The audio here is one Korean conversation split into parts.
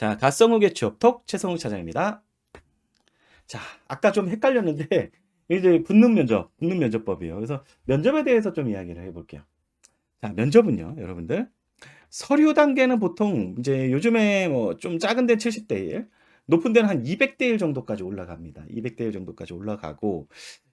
자, 갓성욱의 취업톡 최성욱 차장입니다. 자, 아까 좀 헷갈렸는데 이제 붙는 면접법이에요. 그래서 면접에 대해서 좀 이야기를 해볼게요. 자, 면접은요, 여러분들 서류 단계는 보통 이제 요즘에 뭐 좀 작은 데는 70대 1, 높은 데는 한 200대 1 정도까지 올라갑니다. 200대 1 정도까지 올라가고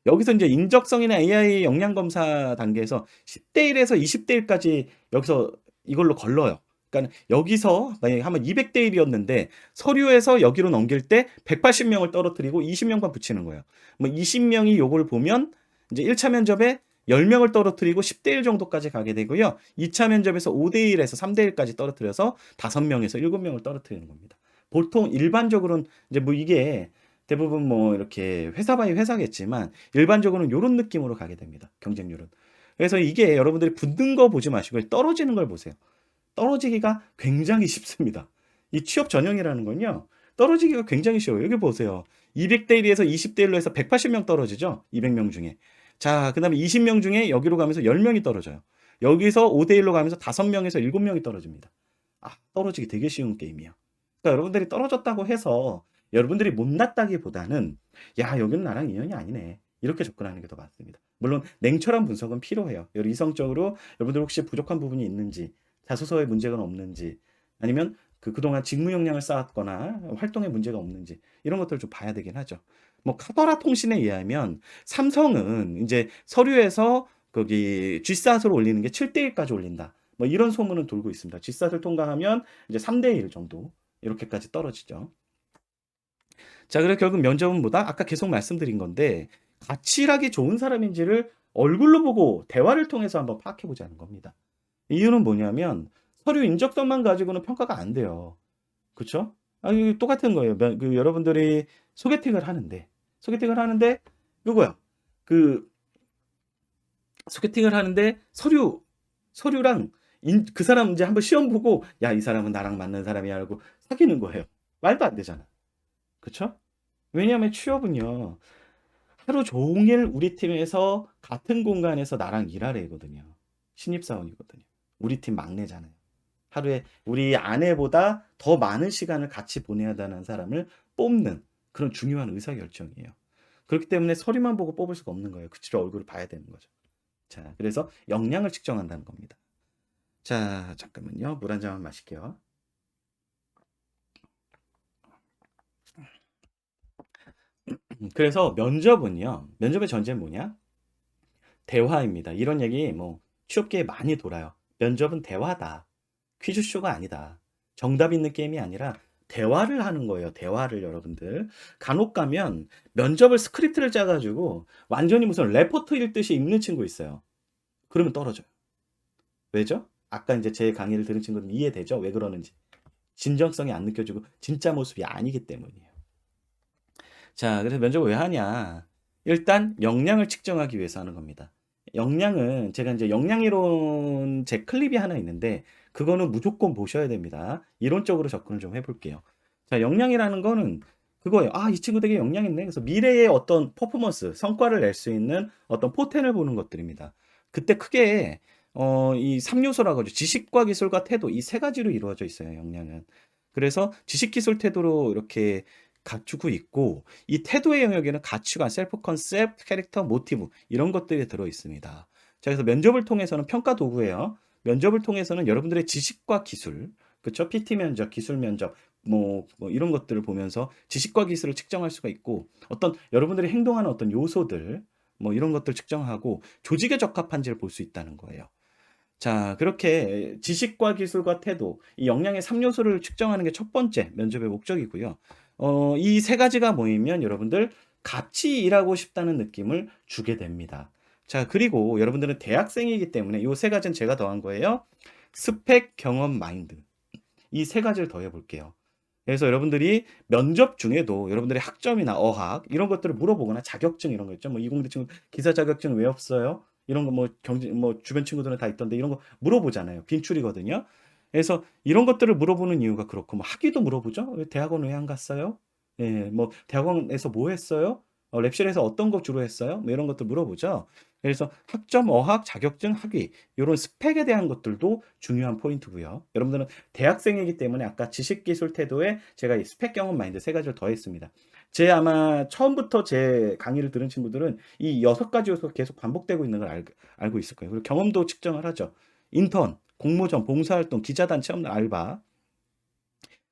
여기서 이제 인적성이나 AI 역량 검사 단계에서 10대 1에서 20대 1까지 여기서 이걸로 걸러요. 그러니까 여기서 만약에 한번 200대 1이었는데 서류에서 여기로 넘길 때 180명을 떨어뜨리고 20명만 붙이는 거예요. 뭐 20명이 요걸 보면 이제 1차 면접에 10명을 떨어뜨리고 10대 1 정도까지 가게 되고요. 2차 면접에서 5대 1에서 3대 1까지 떨어뜨려서 5명에서 7명을 떨어뜨리는 겁니다. 보통 일반적으로는 이제 뭐 이게 대부분 뭐 이렇게 회사 바이 회사겠지만 일반적으로는 요런 느낌으로 가게 됩니다. 경쟁률은. 그래서 이게 여러분들이 붙는 거 보지 마시고 떨어지는 걸 보세요. 떨어지기가 굉장히 쉽습니다. 이 취업 전형이라는 건요. 떨어지기가 굉장히 쉬워요. 여기 보세요. 200대 1에서 20대 1로 해서 180명 떨어지죠. 200명 중에. 자, 그다음에 20명 중에 여기로 가면서 10명이 떨어져요. 여기서 5대 1로 가면서 5명에서 7명이 떨어집니다. 아, 떨어지기 되게 쉬운 게임이에요. 그러니까 여러분들이 떨어졌다고 해서 여러분들이 못났다기보다는 야, 여기는 나랑 인연이 아니네. 이렇게 접근하는 게 더 맞습니다. 물론 냉철한 분석은 필요해요. 이성적으로 여러분들 혹시 부족한 부분이 있는지, 자소서에 문제가 없는지, 아니면 그동안 직무 역량을 쌓았거나 활동에 문제가 없는지 이런 것들을 좀 봐야 되긴 하죠. 뭐 카더라 통신에 의하면 삼성은 이제 서류에서 거기 GSAT을 올리는 게 7대 1까지 올린다. 뭐 이런 소문은 돌고 있습니다. GSAT을 통과하면 이제 3대 1 정도 이렇게까지 떨어지죠. 자, 그래서 결국 면접은 뭐다? 아까 계속 말씀드린 건데 가치락이 좋은 사람인지를 얼굴로 보고 대화를 통해서 한번 파악해 보자는 겁니다. 이유는 뭐냐면 서류 인적성만 가지고는 평가가 안 돼요. 그쵸? 아, 이거 똑같은 거예요. 여러분들이 소개팅을 하는데 그거야. 그 소개팅을 하는데 서류랑 그 사람 이제 한번 시험 보고 야, 이 사람은 나랑 맞는 사람이야 하고 사귀는 거예요. 말도 안 되잖아. 그쵸? 왜냐하면 취업은요. 하루 종일 우리 팀에서 같은 공간에서 나랑 일하래거든요. 신입사원이거든요. 우리 팀 막내잖아요. 하루에 우리 아내보다 더 많은 시간을 같이 보내야 되는 사람을 뽑는 그런 중요한 의사결정이에요. 그렇기 때문에 서류만 보고 뽑을 수가 없는 거예요. 그 친구 얼굴을 봐야 되는 거죠. 자, 그래서 역량을 측정한다는 겁니다. 자, 잠깐만요. 물 한 잔만 마실게요. 그래서 면접의 전제는 뭐냐? 대화입니다. 이런 얘기 뭐 취업계에 많이 돌아요. 면접은 대화다. 퀴즈쇼가 아니다. 정답 있는 게임이 아니라 대화를 하는 거예요. 대화를 여러분들. 간혹 가면 면접을 스크립트를 짜가지고 완전히 무슨 레포트 읽듯이 읽는 친구 있어요. 그러면 떨어져요. 왜죠? 아까 이제 제 강의를 들은 친구들은 이해되죠? 왜 그러는지. 진정성이 안 느껴지고 진짜 모습이 아니기 때문이에요. 자, 그래서 면접을 왜 하냐? 일단 역량을 측정하기 위해서 하는 겁니다. 역량은 제가 이제 역량이론 제 클립이 하나 있는데 그거는 무조건 보셔야 됩니다. 이론적으로 접근을 좀 해볼게요. 자, 역량이라는 거는 그거예요. 아, 이 친구 되게 역량 있네. 그래서 미래의 어떤 퍼포먼스, 성과를 낼 수 있는 어떤 포텐을 보는 것들입니다. 그때 크게 이 3요소라고 하죠. 지식과 기술과 태도 이 세 가지로 이루어져 있어요, 역량은. 그래서 지식, 기술, 태도로 이렇게 갖추고 있고 이 태도의 영역에는 가치관, 셀프 컨셉, 캐릭터, 모티브 이런 것들이 들어 있습니다. 자, 그래서 면접을 통해서는 평가 도구예요. 면접을 통해서는 여러분들의 지식과 기술, 그렇죠? PT 면접, 기술 면접, 뭐 이런 것들을 보면서 지식과 기술을 측정할 수가 있고 어떤 여러분들이 행동하는 어떤 요소들, 뭐 이런 것들 측정하고 조직에 적합한지를 볼 수 있다는 거예요. 자, 그렇게 지식과 기술과 태도, 이 역량의 3요소를 측정하는 게 첫 번째 면접의 목적이고요. 이 세 가지가 모이면 여러분들 같이 일하고 싶다는 느낌을 주게 됩니다. 자, 그리고 여러분들은 대학생이기 때문에 이 세 가지는 제가 더한 거예요. 스펙, 경험, 마인드. 이 세 가지를 더해 볼게요. 그래서 여러분들이 면접 중에도 여러분들의 학점이나 어학 이런 것들을 물어보거나 자격증 이런 거 있죠. 뭐 이공대 친구 기사 자격증 왜 없어요? 이런 거 뭐 경제 뭐 주변 친구들은 다 있던데 이런 거 물어보잖아요. 빈출이거든요. 그래서 이런 것들을 물어보는 이유가 그렇고 뭐 학위도 물어보죠. 대학원 왜 안 갔어요? 예, 뭐 대학원에서 뭐 했어요? 랩실에서 어떤 거 주로 했어요? 뭐 이런 것들 물어보죠. 그래서 학점, 어학, 자격증, 학위 요런 스펙에 대한 것들도 중요한 포인트고요. 여러분들은 대학생이기 때문에 아까 지식, 기술, 태도에 제가 이 스펙, 경험, 마인드 세 가지를 더했습니다. 제 아마 처음부터 제 강의를 들은 친구들은 이 6가지 요소가 계속 반복되고 있는 걸 알고 있을 거예요. 그리고 경험도 측정을 하죠. 인턴, 공모전, 봉사활동, 기자단, 체험단, 알바.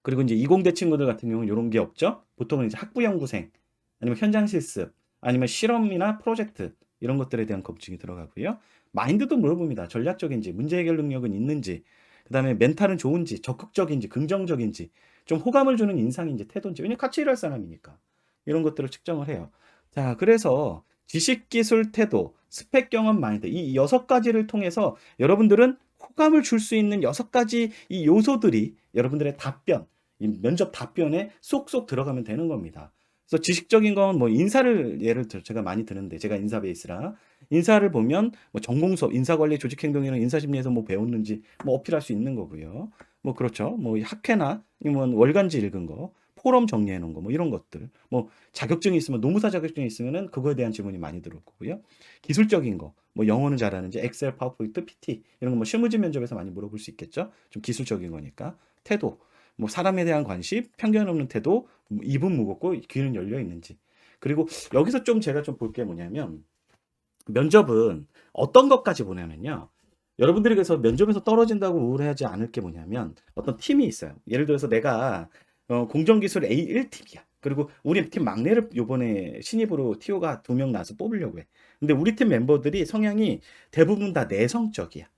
그리고 이제 이공대 친구들 같은 경우는 요런 게 없죠. 보통은 이제 학부연구생, 아니면 현장 실습, 아니면 실험이나 프로젝트 이런 것들에 대한 검증이 들어가고요. 마인드도 물어봅니다. 전략적인지, 문제 해결 능력은 있는지, 그다음에 멘탈은 좋은지, 적극적인지, 긍정적인지, 좀 호감을 주는 인상인지, 태도인지. 왜냐면 같이 일할 사람이니까. 이런 것들을 측정을 해요. 자, 그래서 지식, 기술, 태도, 스펙, 경험, 마인드 이 6가지를 통해서 여러분들은 호감을 줄 수 있는 6가지 이 요소들이 여러분들의 답변, 이 면접 답변에 쏙쏙 들어가면 되는 겁니다. 그래서 지식적인 건 뭐 인사를 예를 들어 제가 많이 드는데, 제가 인사 베이스라 인사를 보면 뭐 전공 수업, 인사관리, 조직행동이랑 인사심리에서 뭐 배웠는지 뭐 어필할 수 있는 거고요. 뭐 그렇죠. 뭐 학회나 아니면 월간지 읽은 거, 포럼 정리해 놓은 거, 뭐 이런 것들. 뭐 자격증이 있으면, 노무사 자격증이 있으면은 그거에 대한 질문이 많이 들어올 거고요. 기술적인 거, 뭐 영어는 잘하는지, 엑셀, 파워포인트, PT 이런 거 뭐 실무진 면접에서 많이 물어볼 수 있겠죠. 좀 기술적인 거니까. 태도, 뭐 사람에 대한 관심, 편견 없는 태도, 뭐 입은 무겁고 귀는 열려 있는지. 그리고 여기서 좀 제가 좀 볼 게 뭐냐면, 면접은 어떤 것까지 보냐면요. 여러분들이 그래서 면접에서 떨어진다고 우울해하지 않을 게 뭐냐면, 어떤 팀이 있어요. 예를 들어서 내가 공정기술 A1팀이야. 그리고 우리 팀 막내를 요번에 신입으로 TO가 2명 나서 뽑으려고 해. 근데 우리 팀 멤버들이 성향이 대부분 다 내성적이야.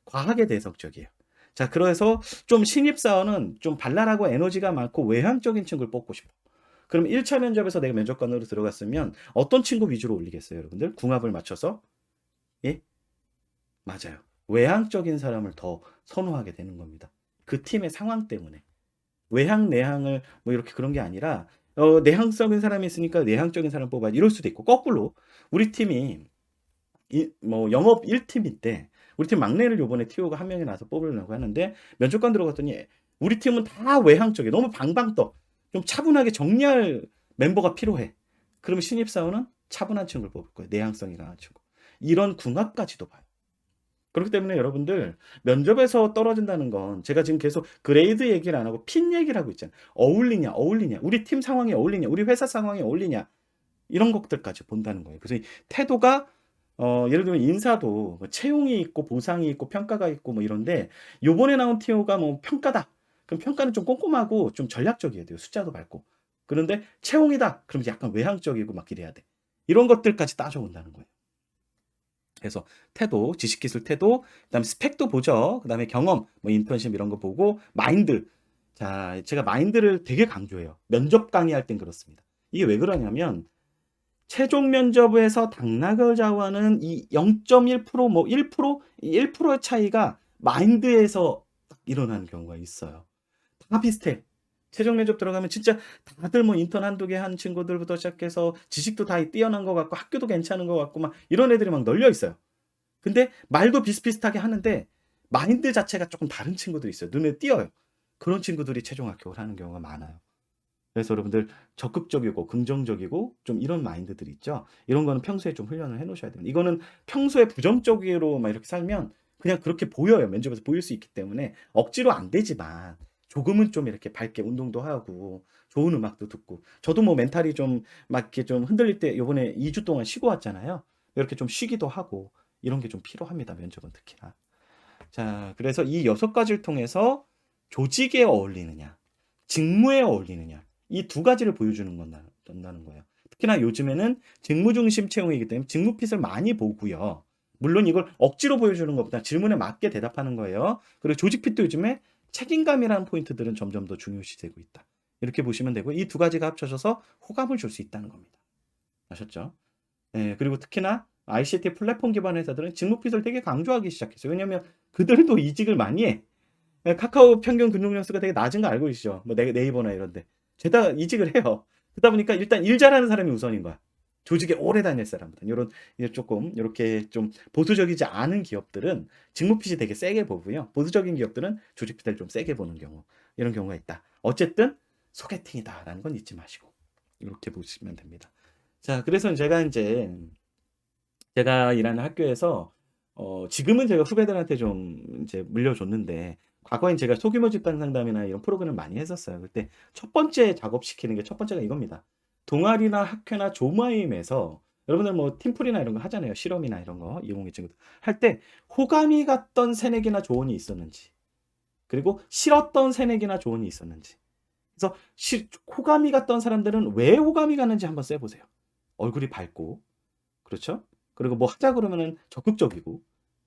과하게 내성적이에요. 자, 그래서 좀 신입사원은 좀 발랄하고 에너지가 많고 외향적인 친구를 뽑고 싶어. 그럼 1차 면접에서 내가 면접관으로 들어갔으면 어떤 친구 위주로 올리겠어요, 여러분들? 궁합을 맞춰서? 예? 맞아요. 외향적인 사람을 더 선호하게 되는 겁니다. 그 팀의 상황 때문에. 외향, 내향을 뭐 이렇게 그런 게 아니라, 내향적인 사람이 있으니까 내향적인 사람 뽑아. 이럴 수도 있고, 거꾸로. 우리 팀이 뭐 영업 1팀인데 우리 팀 막내를 요번에 TO가 한 명이 나서 뽑으려고 하는데, 면접관 들어갔더니 우리 팀은 다 외향적이야. 너무 방방 떠. 좀 차분하게 정리할 멤버가 필요해. 그러면 신입사원은 차분한 친구를 뽑을 거예요. 내향성이 강한 친구. 이런 궁합까지도 봐요. 그렇기 때문에 여러분들 면접에서 떨어진다는 건, 제가 지금 계속 그레이드 얘기를 안 하고 핀 얘기를 하고 있잖아요. 어울리냐, 어울리냐, 우리 팀 상황에 어울리냐, 우리 회사 상황에 어울리냐, 이런 것들까지 본다는 거예요. 그래서 이 태도가, 예를 들면 인사도 뭐 채용이 있고 보상이 있고 평가가 있고 뭐 이런데, 요번에 나온 TO가 뭐 평가다. 그럼 평가는 좀 꼼꼼하고 좀 전략적이어야 돼요. 숫자도 밟고. 그런데 채용이다. 그럼 약간 외향적이고 막 이래야 돼. 이런 것들까지 따져본다는 거예요. 그래서 태도, 지식기술 태도, 그다음에 스펙도 보죠. 그다음에 경험, 뭐 인턴십 이런 거 보고, 마인드. 자, 제가 마인드를 되게 강조해요. 면접 강의할 땐 그렇습니다. 이게 왜 그러냐면, 최종 면접에서 당락을 좌우하는 이 0.1%, 뭐 1%, 1%의 차이가 마인드에서 딱 일어나는 경우가 있어요. 다 비슷해. 최종 면접 들어가면 진짜 다들 뭐 인턴 한두 개 한 친구들부터 시작해서 지식도 다 뛰어난 것 같고 학교도 괜찮은 것 같고 막 이런 애들이 막 널려 있어요. 근데 말도 비슷비슷하게 하는데 마인드 자체가 조금 다른 친구들이 있어요. 눈에 띄어요. 그런 친구들이 최종 합격을 하는 경우가 많아요. 그래서 여러분들 적극적이고 긍정적이고 좀 이런 마인드들 있죠. 이런 거는 평소에 좀 훈련을 해 놓으셔야 됩니다. 이거는 평소에 부정적으로 막 이렇게 살면 그냥 그렇게 보여요. 면접에서 보일 수 있기 때문에 억지로 안 되지만, 조금은 좀 이렇게 밝게 운동도 하고 좋은 음악도 듣고. 저도 뭐 멘탈이 좀 막 이렇게 좀 흔들릴 때 요번에 2주 동안 쉬고 왔잖아요. 이렇게 좀 쉬기도 하고 이런 게 좀 필요합니다. 면접은 특히나. 자, 그래서 이 6가지를 통해서 조직에 어울리느냐, 직무에 어울리느냐, 이 2가지를 보여주는 건다는 거예요. 특히나 요즘에는 직무 중심 채용이기 때문에 직무 핏을 많이 보고요. 물론 이걸 억지로 보여주는 것보다 질문에 맞게 대답하는 거예요. 그리고 조직 핏도 요즘에 책임감이라는 포인트들은 점점 더 중요시되고 있다. 이렇게 보시면 되고, 이 2가지가 합쳐져서 호감을 줄 수 있다는 겁니다. 아셨죠? 예, 그리고 특히나 ICT 플랫폼 기반 회사들은 직무 핏을 되게 강조하기 시작했어요. 왜냐면 그들도 이직을 많이 해. 예, 카카오 평균 근속 연수가 되게 낮은 거 알고 계시죠? 뭐 네이버나 이런데 죄다 이직을 해요. 그러다 보니까 일단 일 잘하는 사람이 우선인 거야. 조직에 오래 다닐 사람들. 이런 조금 이렇게 좀 보수적이지 않은 기업들은 직무 핏이 되게 세게 보고요. 보수적인 기업들은 조직 핏을 좀 세게 보는 경우, 이런 경우가 있다. 어쨌든 소개팅이다라는 건 잊지 마시고 이렇게 보시면 됩니다. 자, 그래서 제가 이제 제가 일하는 학교에서 지금은 제가 후배들한테 좀 이제 물려줬는데 과거엔 제가 소규모 집단 상담이나 이런 프로그램을 많이 했었어요. 그때 첫 번째 작업시키는 게 첫 번째가 이겁니다. 동아리나 학회나 조모임에서 여러분들 뭐 팀플이나 이런 거 하잖아요. 실험이나 이런 거 이공계 친구들 할 때 호감이 갔던 새내기나 조언이 있었는지 그리고 싫었던 새내기나 조언이 있었는지 그래서 호감이 갔던 사람들은 왜 호감이 갔는지 한번 쎄보세요. 얼굴이 밝고 그렇죠? 그리고 뭐 하자 그러면은 적극적이고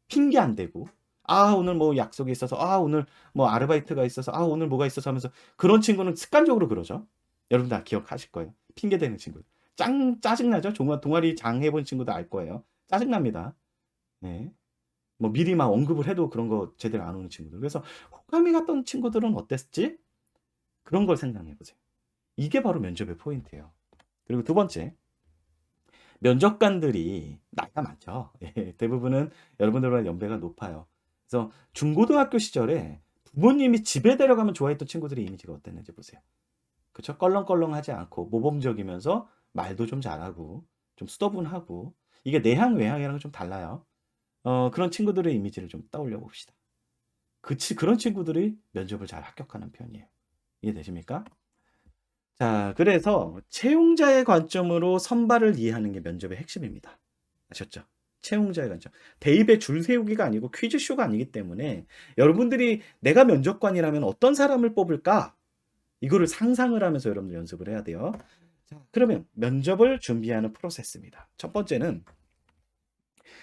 핑계 안 대고 아 오늘 뭐 약속이 있어서 아 오늘 뭐 아르바이트가 있어서 아 오늘 뭐가 있어서 하면서 그런 친구는 습관적으로 그러죠. 여러분 다 기억하실 거예요. 핑계 대는 친구. 짜증나죠? 동아리 장 해본 친구도 알 거예요. 짜증납니다. 네. 뭐 미리 막 언급을 해도 그런 거 제대로 안 오는 친구들. 그래서 호감이 갔던 친구들은 어땠지? 그런 걸 생각해 보세요. 이게 바로 면접의 포인트예요. 그리고 두 번째, 면접관들이 나이가 많죠. 예, 대부분은 여러분들보다 연배가 높아요. 그래서 중고등학교 시절에 부모님이 집에 데려가면 좋아했던 친구들의 이미지가 어땠는지 보세요. 그쵸? 껄렁껄렁하지 않고 모범적이면서 말도 좀 잘하고 좀 수더분하고 이게 내향 외향이랑은 좀 달라요. 그런 친구들의 이미지를 좀 떠올려 봅시다. 그런 친구들이 면접을 잘 합격하는 편이에요. 이해되십니까? 자, 그래서 채용자의 관점으로 선발을 이해하는 게 면접의 핵심입니다. 아셨죠? 채용자의 관점. 대입에 줄 세우기가 아니고 퀴즈쇼가 아니기 때문에 여러분들이 내가 면접관이라면 어떤 사람을 뽑을까? 이거를 상상을 하면서 여러분들 연습을 해야 돼요. 자, 그러면 면접을 준비하는 프로세스입니다. 첫 번째는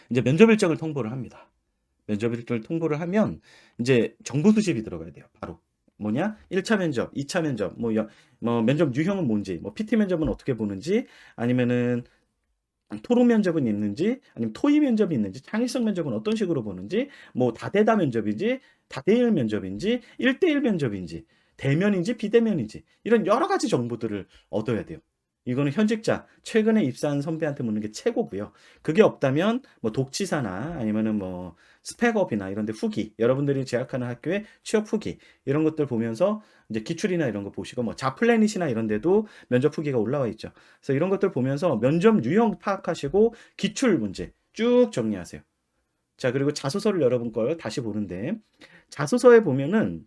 이제 면접 일정을 통보를 합니다. 면접 일정을 통보를 하면 이제 정보 수집이 들어가야 돼요. 바로. 뭐냐? 1차 면접, 2차 면접, 뭐 면접 유형은 뭔지, 뭐 PT 면접은 어떻게 보는지, 아니면은 토론 면접은 있는지, 아니면 토의 면접이 있는지, 창의성 면접은 어떤 식으로 보는지, 뭐 다대다 면접인지, 다대일 면접인지, 1대1 면접인지, 대면인지 비대면인지 이런 여러 가지 정보들을 얻어야 돼요. 이거는 현직자, 최근에 입사한 선배한테 묻는 게 최고고요. 그게 없다면 뭐 독치사나 아니면은 뭐 스펙업이나 이런 데 후기, 여러분들이 재학하는 학교의 취업 후기 이런 것들 보면서 이제 기출이나 이런 거 보시고 뭐 자플래닛이나 이런 데도 면접 후기가 올라와 있죠. 그래서 이런 것들 보면서 면접 유형 파악하시고 기출 문제 쭉 정리하세요. 자, 그리고 자소서를 여러분 걸 다시 보는데 자소서에 보면은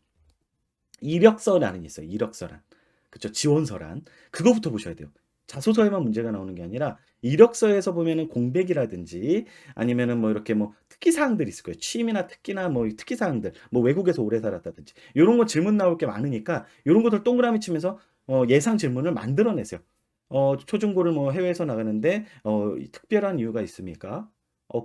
이력서란이 있어요. 이력서란. 그쵸? 지원서란. 그거부터 보셔야 돼요. 자소서에만 문제가 나오는 게 아니라 이력서에서 보면은 공백이라든지 아니면은 뭐 이렇게 뭐 특기사항들이 있을 거예요. 취미나 특기나 뭐 특기사항들, 뭐 외국에서 오래 살았다든지 이런 거 질문 나올 게 많으니까 이런 것들 동그라미 치면서 예상 질문을 만들어내세요. 초중고를 뭐 해외에서 나가는데 특별한 이유가 있습니까?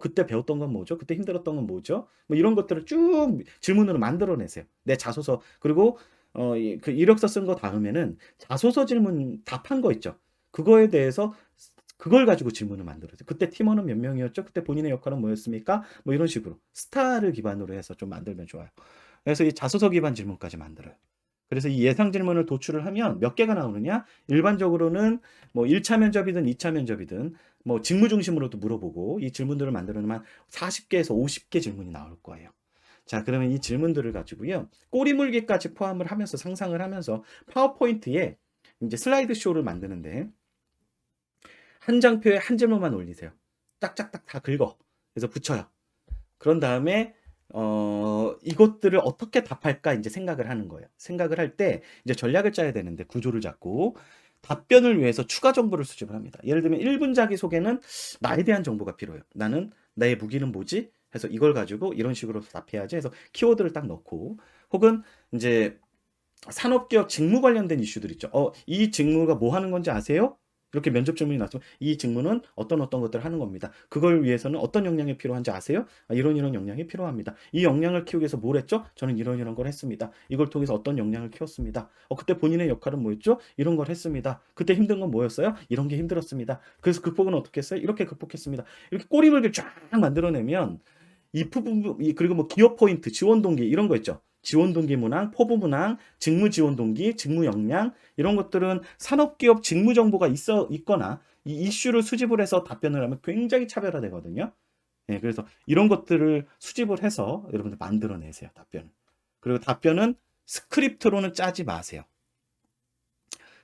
그때 배웠던 건 뭐죠? 그때 힘들었던 건 뭐죠? 뭐 이런 것들을 쭉 질문으로 만들어내세요. 내 자소서 그리고 그 이력서 쓴 거 다음에는 자소서 질문 답한 거 있죠. 그거에 대해서 그걸 가지고 질문을 만들어요. 그때 팀원은 몇 명이었죠? 그때 본인의 역할은 뭐였습니까? 뭐 이런 식으로 스타를 기반으로 해서 좀 만들면 좋아요. 그래서 이 자소서 기반 질문까지 만들어요. 그래서 이 예상 질문을 도출을 하면 몇 개가 나오느냐? 일반적으로는 뭐 1차 면접이든 2차 면접이든 뭐 직무 중심으로도 물어보고 이 질문들을 만들어 놓으면 40개에서 50개 질문이 나올 거예요. 자, 그러면 이 질문들을 가지고요. 꼬리물기까지 포함을 하면서 상상을 하면서 파워포인트에 이제 슬라이드 쇼를 만드는데 한 장표에 한 질문만 올리세요. 짝짝딱 다 긁어. 그래서 붙여요. 그런 다음에 이것들을 어떻게 답할까 이제 생각을 하는 거예요. 생각을 할 때 이제 전략을 짜야 되는데 구조를 잡고 답변을 위해서 추가 정보를 수집을 합니다. 예를 들면 1분 자기소개는 나에 대한 정보가 필요해요. 나는 나의 무기는 뭐지? 해서 이걸 가지고 이런 식으로 답해야지 해서 키워드를 딱 넣고 혹은 이제 산업기업 직무 관련된 이슈들 있죠. 이 직무가 뭐 하는 건지 아세요? 이렇게 면접 질문이 나서 이 직무는 어떤 것들을 하는 겁니다. 그걸 위해서는 어떤 역량이 필요한지 아세요? 이런 역량이 필요합니다. 이 역량을 키우기 위해서 뭘 했죠? 저는 이런 걸 했습니다. 이걸 통해서 어떤 역량을 키웠습니다. 그때 본인의 역할은 뭐였죠? 이런 걸 했습니다. 그때 힘든 건 뭐였어요? 이런 게 힘들었습니다. 그래서 극복은 어떻게 했어요? 이렇게 극복했습니다. 이렇게 꼬리물기를 쫙 만들어내면 이 부분 그리고 뭐 기업 포인트, 지원 동기 이런 거 있죠. 지원 동기 문항, 포부 문항, 직무 지원 동기, 직무 역량 이런 것들은 산업기업 직무 정보가 있거나 이 이슈를 수집을 해서 답변을 하면 굉장히 차별화되거든요. 네, 그래서 이런 것들을 수집을 해서 여러분들 만들어내세요, 답변을. 그리고 답변은 스크립트로는 짜지 마세요.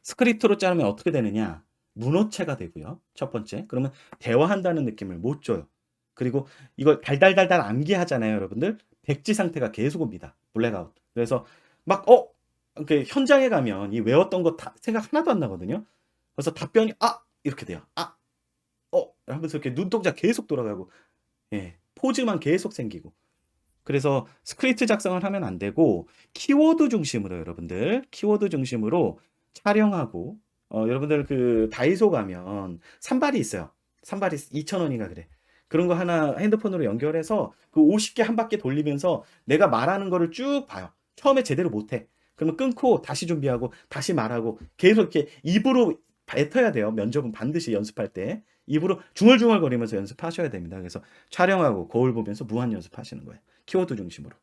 스크립트로 짜면 어떻게 되느냐? 문어체가 되고요. 첫 번째. 그러면 대화한다는 느낌을 못 줘요. 그리고 이걸 달달달달 암기하잖아요, 여러분들. 백지 상태가 계속 옵니다. 블랙아웃. 그래서 막 이렇게 현장에 가면 이 외웠던 거 다 생각 하나도 안 나거든요. 그래서 답변이 이렇게 돼요. 하면서 이렇게 눈동자 계속 돌아가고, 예, 포즈만 계속 생기고. 그래서 스크립트 작성을 하면 안 되고 키워드 중심으로 여러분들 키워드 중심으로 촬영하고 여러분들 그 다이소 가면 산발이 있어요. 산발이 2,000원인가 그래. 그런 거 하나 핸드폰으로 연결해서 그 50개 한 바퀴 돌리면서 내가 말하는 거를 쭉 봐요. 처음에 제대로 못해. 그러면 끊고 다시 준비하고 다시 말하고 계속 이렇게 입으로 뱉어야 돼요. 면접은 반드시 연습할 때 입으로 중얼중얼거리면서 연습하셔야 됩니다. 그래서 촬영하고 거울 보면서 무한 연습하시는 거예요. 키워드 중심으로.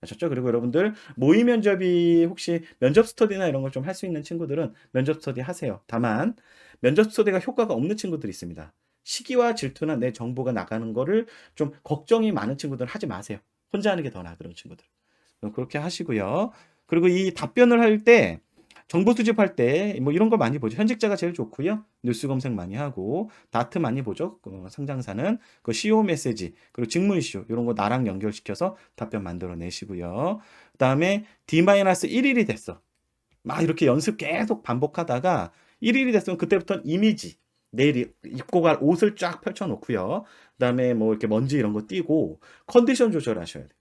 아셨죠? 그리고 여러분들 모의 면접이 혹시 면접 스터디나 이런 걸 좀 할 수 있는 친구들은 면접 스터디 하세요. 다만 면접 스터디가 효과가 없는 친구들이 있습니다. 시기와 질투나 내 정보가 나가는 거를 좀 걱정이 많은 친구들은 하지 마세요. 혼자 하는 게 더 나아 그런 친구들. 그렇게 하시고요. 그리고 이 답변을 할 때 정보 수집할 때 뭐 이런 거 많이 보죠. 현직자가 제일 좋고요. 뉴스 검색 많이 하고 다트 많이 보죠. 상장사는 그 CEO 메시지 그리고 직무 이슈 이런 거 나랑 연결시켜서 답변 만들어 내시고요. 그다음에 D-1일이 됐어. 막 이렇게 연습 계속 반복하다가 1일이 됐으면 그때부터는 이미지 내일 입고 갈 옷을 쫙 펼쳐 놓고요. 그다음에 뭐 이렇게 먼지 이런 거 띄고 컨디션 조절하셔야 돼요.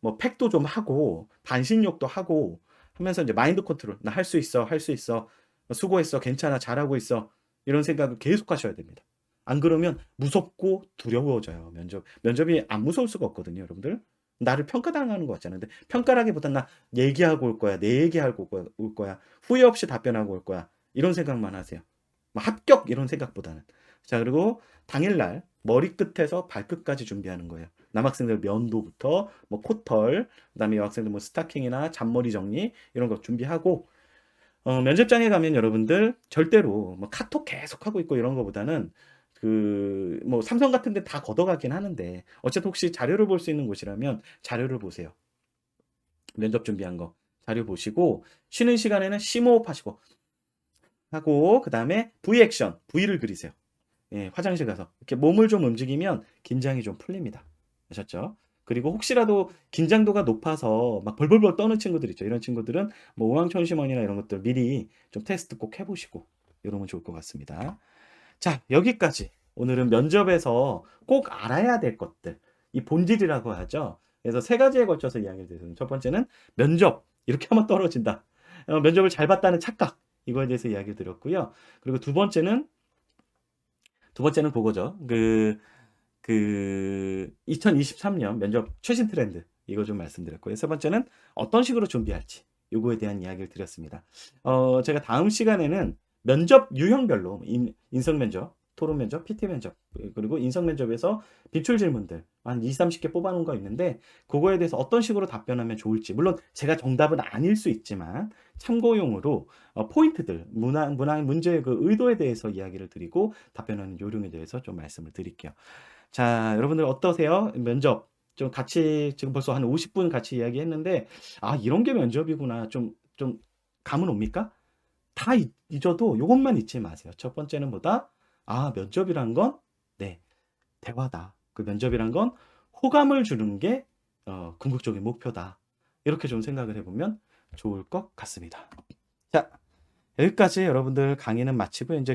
뭐 팩도 좀 하고 반신욕도 하고 하면서 이제 마인드 컨트롤. 나 할 수 있어. 할 수 있어. 수고했어. 괜찮아. 잘하고 있어. 이런 생각을 계속 하셔야 됩니다. 안 그러면 무섭고 두려워져요. 면접이 안 무서울 수가 없거든요, 여러분들. 나를 평가당하는 것 같잖아요. 근데 평가라기보단 나 얘기하고 올 거야. 내 얘기하고 올 거야. 후회 없이 답변하고 올 거야. 이런 생각만 하세요. 뭐 합격 이런 생각보다는. 자, 그리고 당일날 머리끝에서 발끝까지 준비하는 거예요. 남학생들 면도부터 뭐 코털, 그다음에 여학생들 뭐 스타킹이나 잔머리 정리 이런 거 준비하고 면접장에 가면 여러분들 절대로 뭐 카톡 계속 하고 있고 이런 거보다는 그 뭐 삼성 같은 데 다 걷어가긴 하는데 어쨌든 혹시 자료를 볼 수 있는 곳이라면 자료를 보세요. 면접 준비한 거 자료 보시고 쉬는 시간에는 심호흡 하고 그다음에 V 액션, V를 그리세요. 예, 화장실 가서 이렇게 몸을 좀 움직이면 긴장이 좀 풀립니다. 아셨죠? 그리고 혹시라도 긴장도가 높아서 막 벌벌벌 떠는 친구들 있죠. 이런 친구들은 뭐 우황천심원이나 이런 것들 미리 좀 테스트 꼭 해보시고 이러면 좋을 것 같습니다. 자, 여기까지. 오늘은 면접에서 꼭 알아야 될 것들. 이 본질이라고 하죠. 그래서 세 가지에 걸쳐서 이야기를 드렸습니다. 첫 번째는 면접. 이렇게 하면 떨어진다. 면접을 잘 봤다는 착각. 이거에 대해서 이야기를 드렸고요. 그리고 두 번째는 그거죠. 2023년 면접 최신 트렌드. 이거 좀 말씀드렸고요. 세 번째는 어떤 식으로 준비할지. 요거에 대한 이야기를 드렸습니다. 제가 다음 시간에는 면접 유형별로 인성 면접, 토론 면접, PT 면접, 그리고 인성 면접에서 비출 질문들 한 2, 30개 뽑아놓은 거 있는데 그거에 대해서 어떤 식으로 답변하면 좋을지 물론 제가 정답은 아닐 수 있지만 참고용으로 포인트들, 문항 문제의 그 의도에 대해서 이야기를 드리고 답변하는 요령에 대해서 좀 말씀을 드릴게요. 자, 여러분들 어떠세요? 면접 좀 같이 지금 벌써 한 50분 같이 이야기했는데 이런 게 면접이구나 좀 감은 옵니까? 다 잊어도 요것만 잊지 마세요. 첫 번째는 뭐다? 면접이란 건 네, 대화다. 그 면접이란 건 호감을 주는 게 궁극적인 목표다. 이렇게 좀 생각을 해보면 좋을 것 같습니다. 자, 여기까지 여러분들 강의는 마치고 이제